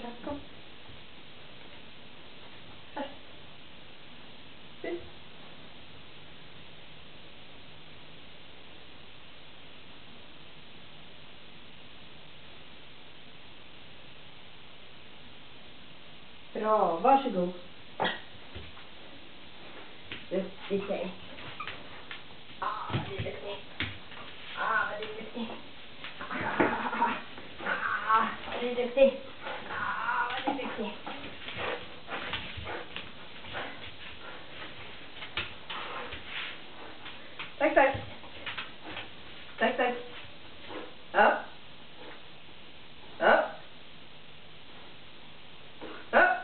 Sasha, kom. Här. Sitt. Bra, varsågod. Duktig tjej. Vad du är duktig. Vad du är duktig. Vad du är duktig. Vad du är duktig. Tack, tack. Tack, tack. Ja. Ja. Ja.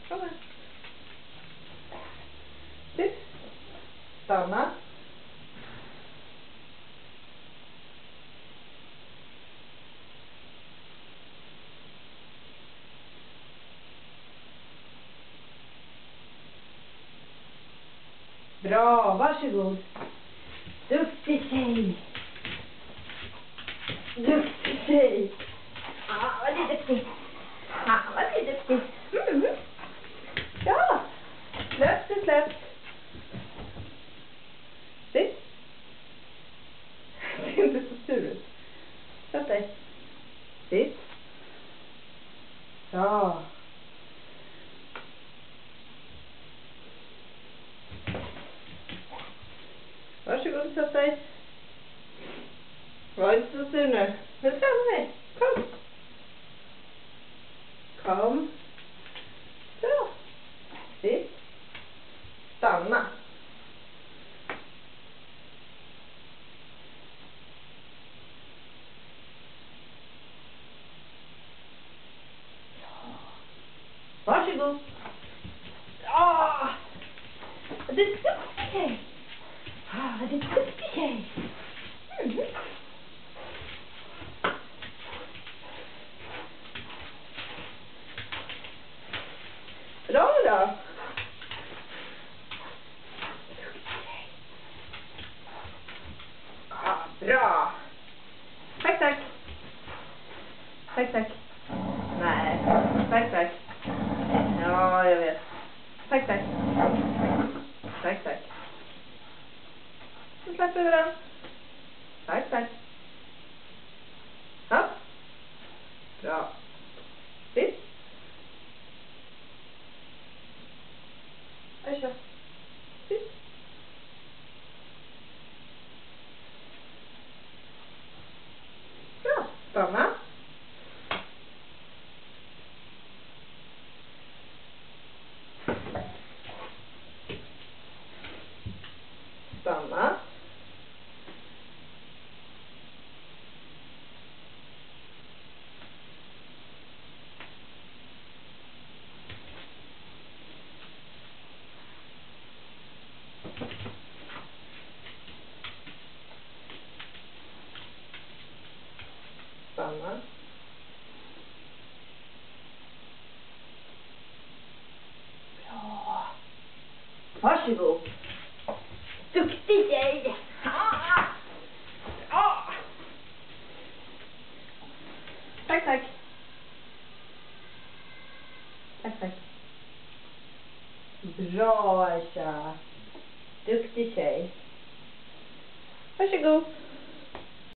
Kom här. Sitt. Stanna. Bra, varsågod. Duktig tjej. Duktig tjej. Vad du är duktig. Vad du är duktig. Ja. Släpp det, släpp. Sitt. Det är inte så sur ut. Sätt dig. Sitt. Ja. Varsågod, sätt dig. Var inte så sur nu. Men stanna dig. Kom. Kom. Så. Sitt. Stanna. Varsågod. Ja. Du är duktig tjej. Du är duktig tjej. Bra då. Bra. Tack, tack. Tack, tack. Nej. Tack, tack. Ja, jag vet. Tack, tack. Tack, tack. Så släpper vi den. Tack, tack. Ja. Bra. Sitt. Aisha. Sitt. Bra. Stanna. Stanna. Stanna. Bra. Varsågod. Duktig tjej. Bra. Tack, tack. Tack, tack. Bra, Aisha. Duktig tjej. Varsågod.